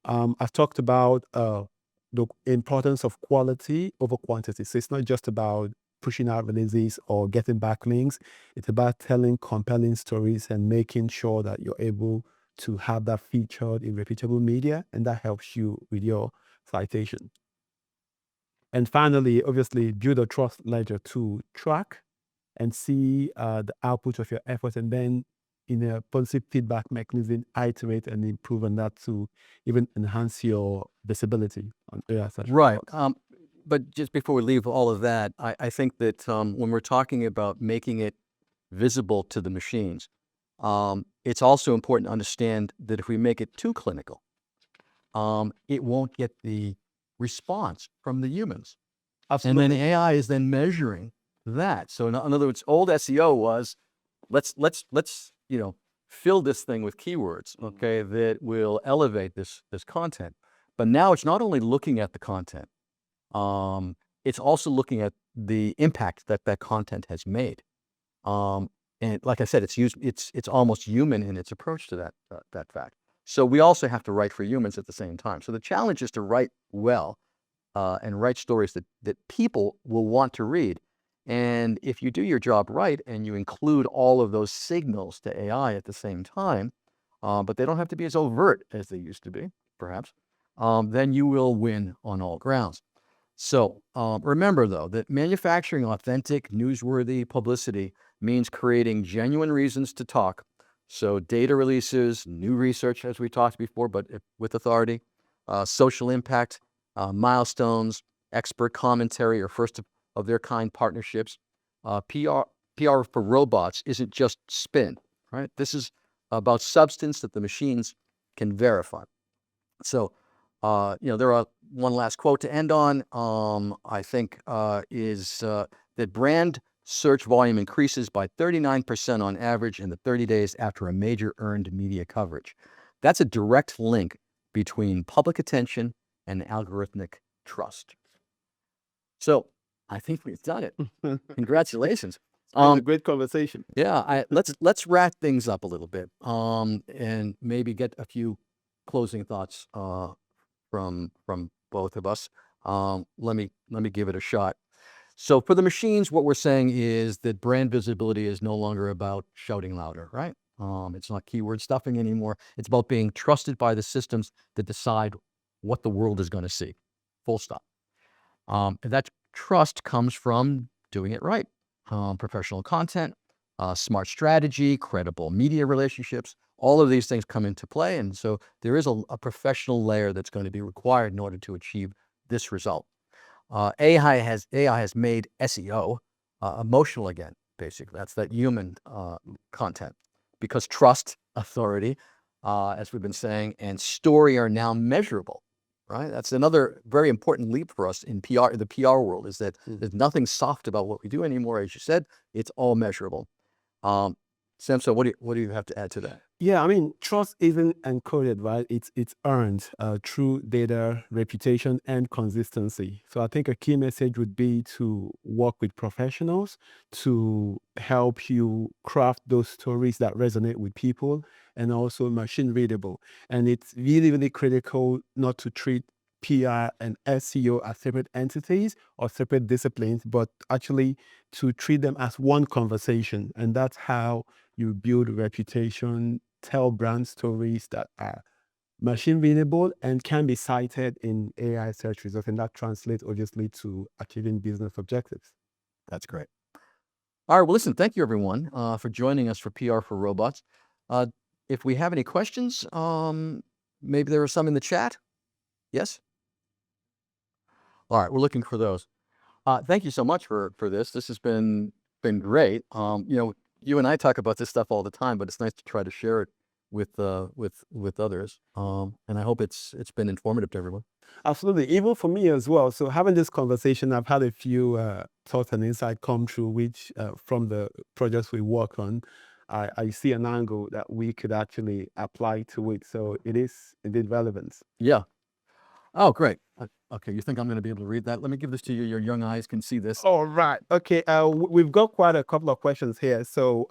I've talked about the importance of quality over quantity. So it's not just about pushing out releases or getting backlinks. It's about telling compelling stories and making sure that you're able to have that featured in reputable media, and that helps you with your citation. And finally, obviously, build a trust ledger to track and see the output of your efforts, and then in a positive feedback mechanism, iterate and improve on that to even enhance your visibility on AI search Right. results. But just before we leave all of that, I think that when we're talking about making it visible to the machines, it's also important to understand that if we make it too clinical, it won't get the response from the humans. And then Absolutely. AI is then measuring that. So in other words, old SEO was let's fill this thing with keywords, okay, that will elevate this content. But now it's not only looking at the content, it's also looking at the impact that that content has made. And like I said, it's almost human in its approach to that fact. So we also have to write for humans at the same time. So the challenge is to write well and write stories that people will want to read. And if you do your job right and you include all of those signals to AI at the same time, but they don't have to be as overt as they used to be, perhaps, then you will win on all grounds. So remember, though, that manufacturing authentic, newsworthy publicity means creating genuine reasons to talk. So data releases, new research, as we talked before, but with authority, social impact, milestones, expert commentary, or first of their kind partnerships. PR for robots isn't just spin, right? This is about substance that the machines can verify. So, there are one last quote to end on. I think is that brand search volume increases by 39% on average in the 30 days after a major earned media coverage. That's a direct link between public attention and algorithmic trust. So I think we've done it. Congratulations. It's a great conversation. Yeah, let's wrap things up a little bit, and maybe get a few closing thoughts from both of us. Let me give it a shot. So for the machines, what we're saying is that brand visibility is no longer about shouting louder, right? It's not keyword stuffing anymore. It's about being trusted by the systems that decide what the world is going to see. Full stop. And that trust comes from doing it right. Professional content, smart strategy, credible media relationships, all of these things come into play. And so there is a professional layer that's going to be required in order to achieve this result. AI has made SEO emotional again, basically. That's that human content, because trust, authority, as we've been saying, and story are now measurable. Right? That's another very important leap for us in PR, the PR world, is that there's nothing soft about what we do anymore. As you said, it's all measurable. Samson, what do you have to add to that? Yeah, I mean, trust isn't encoded, right? It's earned through data, reputation, and consistency. So I think a key message would be to work with professionals to help you craft those stories that resonate with people and also machine readable. And it's really, really critical not to treat PR and SEO as separate entities or separate disciplines, but actually to treat them as one conversation. And that's how you build reputation, tell brand stories that are machine readable and can be cited in AI search results, and that translates obviously to achieving business objectives. That's great. All right. Well, listen, thank you, everyone, for joining us for PR for Robots. If we have any questions, maybe there are some in the chat. Yes? All right. We're looking for those. Thank you so much for this. This has been great. You and I talk about this stuff all the time, but it's nice to try to share it with others. And I hope it's been informative to everyone. Absolutely, even for me as well. So having this conversation, I've had a few thoughts and insight come through, which from the projects we work on, I see an angle that we could actually apply to it. So it is indeed relevant. Yeah. Oh, great. Okay, you think I'm going to be able to read that? Let me give this to you. Your young eyes can see this. All right. Okay. We've got quite a couple of questions here. So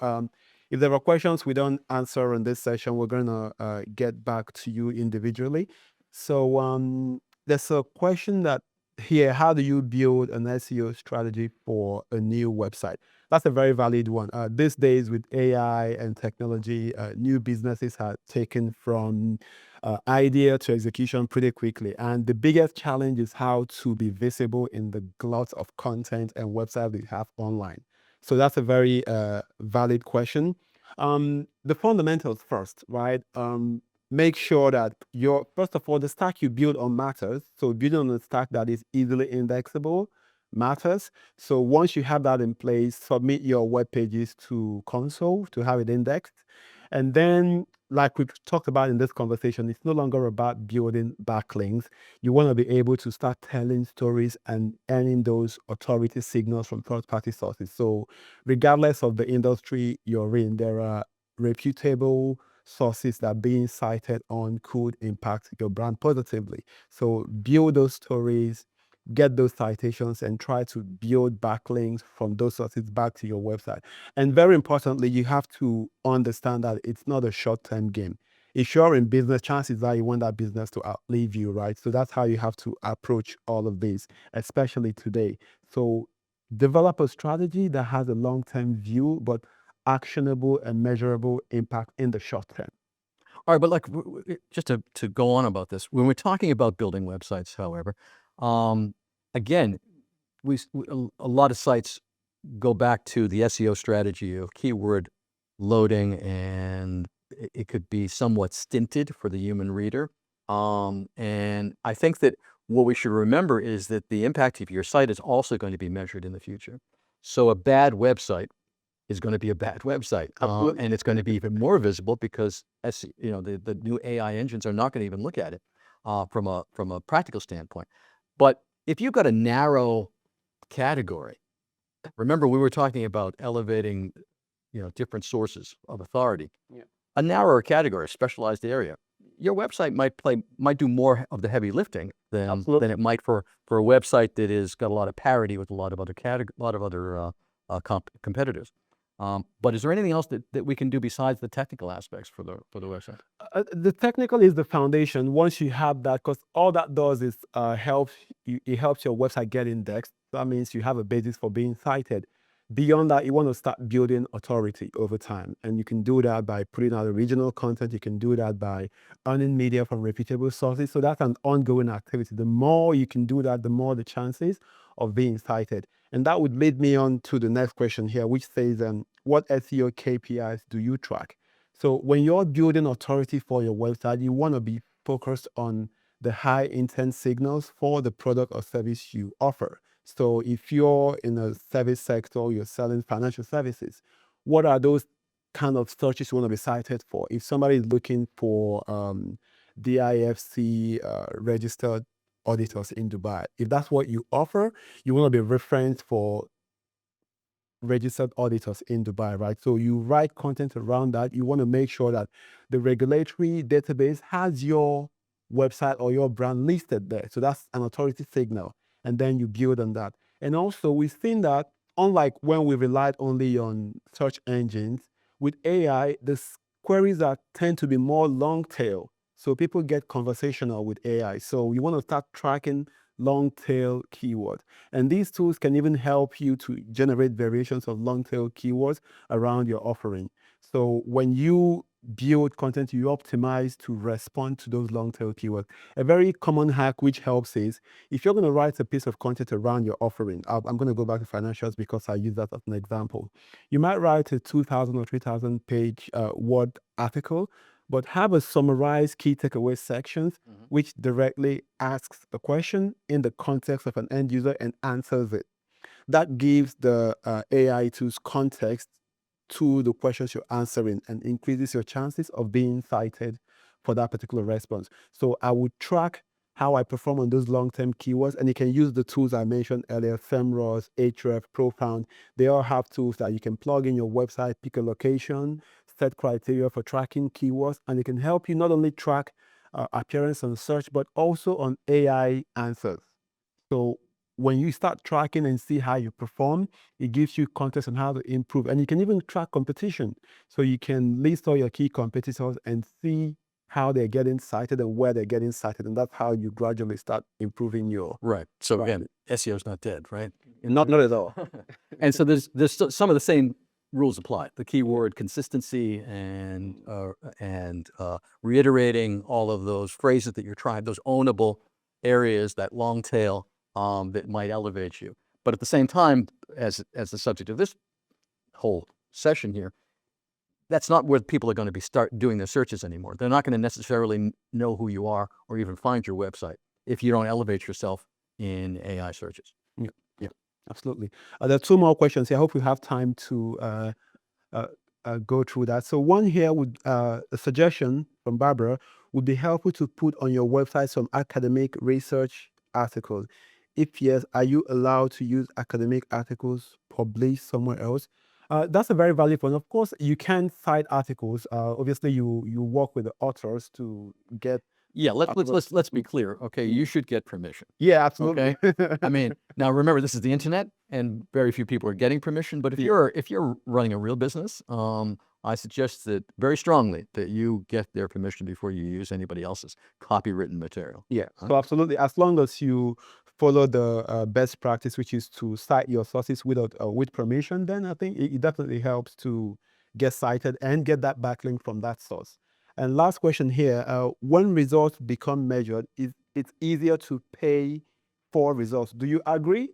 if there are questions we don't answer in this session, we're going to get back to you individually. So there's a question that here, how do you build an SEO strategy for a new website? That's a very valid one. These days with AI and technology, new businesses are taken from idea to execution pretty quickly. And the biggest challenge is how to be visible in the glut of content and websites we have online. So that's a very valid question. The fundamentals first, right? Make sure that first of all, the stack you build on matters. So building on a stack that is easily indexable matters. So once you have that in place, submit your web pages to console to have it indexed. And then, like we've talked about in this conversation, it's no longer about building backlinks. You want to be able to start telling stories and earning those authority signals from third-party sources. So regardless of the industry you're in, there are reputable sources that being cited on could impact your brand positively. So build those stories, get those citations, and try to build backlinks from those sources back to your website. And very importantly, you have to understand that it's not a short-term game. If you're in business, chances are you want that business to outlive you, right? So that's how you have to approach all of this, especially today. So develop a strategy that has a long-term view, but actionable and measurable impact in the short term. All right, but like just to go on about this, when we're talking about building websites, however, again, a lot of sites go back to the SEO strategy of keyword loading, and it could be somewhat stinted for the human reader. And I think that what we should remember is that the impact of your site is also going to be measured in the future. So a bad website is going to be a bad website, Absolutely. and it's going to be even more visible because the new AI engines are not going to even look at it from a practical standpoint. But if you've got a narrow category, remember we were talking about elevating different sources of authority. Yeah. A narrower category, a specialized area, your website might do more of the heavy lifting than it might for a website that is got a lot of parity with a lot of other competitors. But is there anything else that we can do besides the technical aspects for the website? The technical is the foundation. Once you have that, because all that does is it helps your website get indexed. That means you have a basis for being cited. Beyond that, you want to start building authority over time. And you can do that by putting out original content. You can do that by earning media from reputable sources. So that's an ongoing activity. The more you can do that, the more the chances of being cited. And that would lead me on to the next question here, which says, what SEO KPIs do you track? So when you're building authority for your website, you want to be focused on the high intent signals for the product or service you offer. So if you're in a service sector, you're selling financial services, what are those kind of searches you want to be cited for? If somebody is looking for DIFC registered auditors in Dubai, if that's what you offer, you want to be referenced for registered auditors in Dubai, right? So you write content around that. You want to make sure that the regulatory database has your website or your brand listed there. So that's an authority signal. And then you build on that. And also, we've seen that unlike when we relied only on search engines, with AI, the queries that tend to be more long tail. So people get conversational with AI. So you want to start tracking long tail keywords. And these tools can even help you to generate variations of long tail keywords around your offering. So when you build content, you optimize to respond to those long tail keywords. A very common hack which helps is if you're going to write a piece of content around your offering, I'm going to go back to financials because I use that as an example. You might write a 2,000 or 3,000 page word article, but have a summarized key takeaway sections which directly asks a question in the context of an end user and answers it. That gives the AI tools context to the questions you're answering and increases your chances of being cited for that particular response. So I would track how I perform on those long-term keywords, and you can use the tools I mentioned earlier, Femrose, Ahrefs, Profound. They all have tools that you can plug in your website, pick a location, set criteria for tracking keywords, and it can help you not only track appearance on search, but also on AI answers. So when you start tracking and see how you perform, it gives you context on how to improve. And you can even track competition. So you can list all your key competitors and see how they're getting cited and where they're getting cited. And that's how you gradually start improving your... Right. So again, SEO is not dead, right? Not at all. And so there's still some of the same rules apply. The keyword consistency and reiterating all of those phrases that you're trying, those ownable areas, that long tail that might elevate you. But at the same time, as the subject of this whole session here, that's not where people are going to be start doing their searches anymore. They're not going to necessarily know who you are or even find your website if you don't elevate yourself in AI searches. Yeah, absolutely. There are two more questions here. I hope we have time to go through that. So one here would a suggestion from Barbara would be helpful to put on your website some academic research articles. If yes, are you allowed to use academic articles published somewhere else? That's a very valid point. Of course, you can cite articles. Obviously, you work with the authors to get. Yeah, let's be clear. Okay, you should get permission. Yeah, absolutely. Okay. I mean, now remember, this is the internet, and very few people are getting permission. But if you're running a real business, I suggest that very strongly that you get their permission before you use anybody else's copywritten material. Yeah, so absolutely. As long as you follow the best practice, which is to cite your sources with permission, then I think it definitely helps to get cited and get that backlink from that source. And last question here: when results become measured, it's easier to pay for results. Do you agree?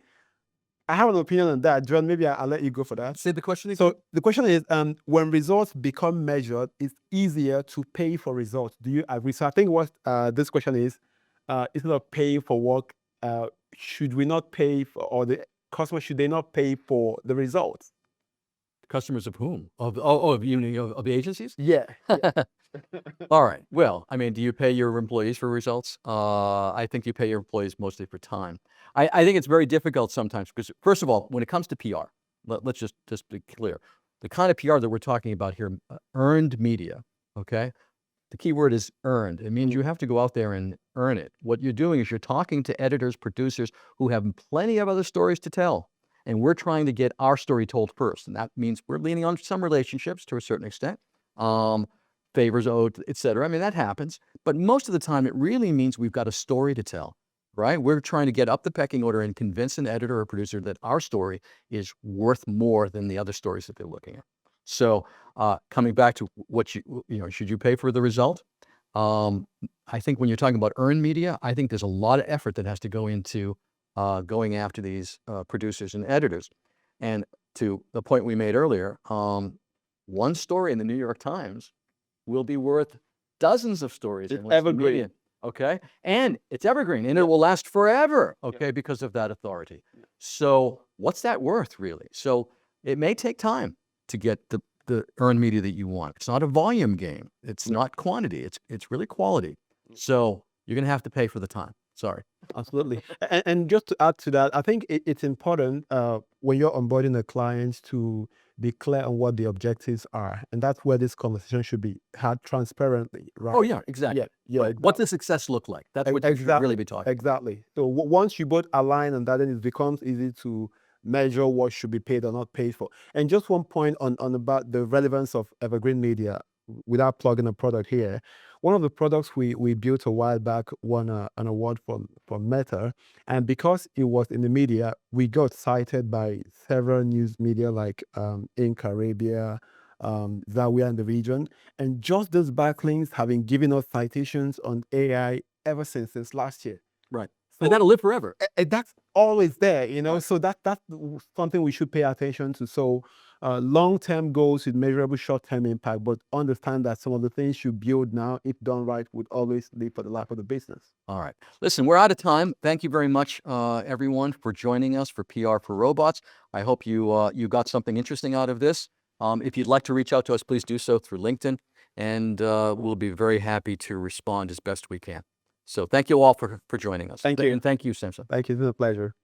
I have an opinion on that, John. Maybe I'll let you go for that. Say the question again. So the question is, when results become measured, it's easier to pay for results. Do you agree? So I think what this question is, instead of paying for work, should we not pay for, or the customer, should they not pay for the results? Customers of whom? Of you mean of the agencies? Yeah. All right. Well, I mean, do you pay your employees for results? I think you pay your employees mostly for time. I think it's very difficult sometimes because, first of all, when it comes to PR, let's just be clear. The kind of PR that we're talking about here, earned media, okay? The key word is earned. It means you have to go out there and earn it. What you're doing is you're talking to editors, producers who have plenty of other stories to tell. And we're trying to get our story told first. And that means we're leaning on some relationships to a certain extent, favors owed, et cetera. I mean, that happens. But most of the time, it really means we've got a story to tell, right? We're trying to get up the pecking order and convince an editor or producer that our story is worth more than the other stories that they're looking at. So coming back to what should you pay for the result? I think when you're talking about earned media, I think there's a lot of effort that has to go into going after these producers and editors. And to the point we made earlier, one story in the New York Times will be worth dozens of stories. It's evergreen. Okay. And it's evergreen and it will last forever. Okay. Because of that authority. So what's that worth really? So it may take time to get the earned media that you want. It's not a volume game. It's not quantity. It's really quality. So you're going to have to pay for the time. Sorry. Absolutely. And just to add to that, I think it's important when you're onboarding a client to be clear on what the objectives are. And that's where this conversation should be had transparently, right? Oh, yeah, exactly. Yeah. Right. What does success look like? That's what you should really be talking about. Exactly. So once you both align on that, then it becomes easy to measure what should be paid or not paid for. And just one point on about the relevance of evergreen media, without plugging a product here. One of the products we built a while back won an award from Meta, and because it was in the media, we got cited by several news media like Inc. Arabia, Zawiya in the region, and just those backlinks have been giving us citations on AI ever since last year. Right. So, and that'll live forever. That's always there, So that's something we should pay attention to. So long-term goals with measurable short-term impact, but understand that some of the things you build now, if done right, would always live for the life of the business. All right. Listen, we're out of time. Thank you very much, everyone, for joining us for PR for Robots. I hope you got something interesting out of this. If you'd like to reach out to us, please do so through LinkedIn, and we'll be very happy to respond as best we can. So thank you all for joining us. Thank you. And thank you, Samson. Thank you. It's been a pleasure.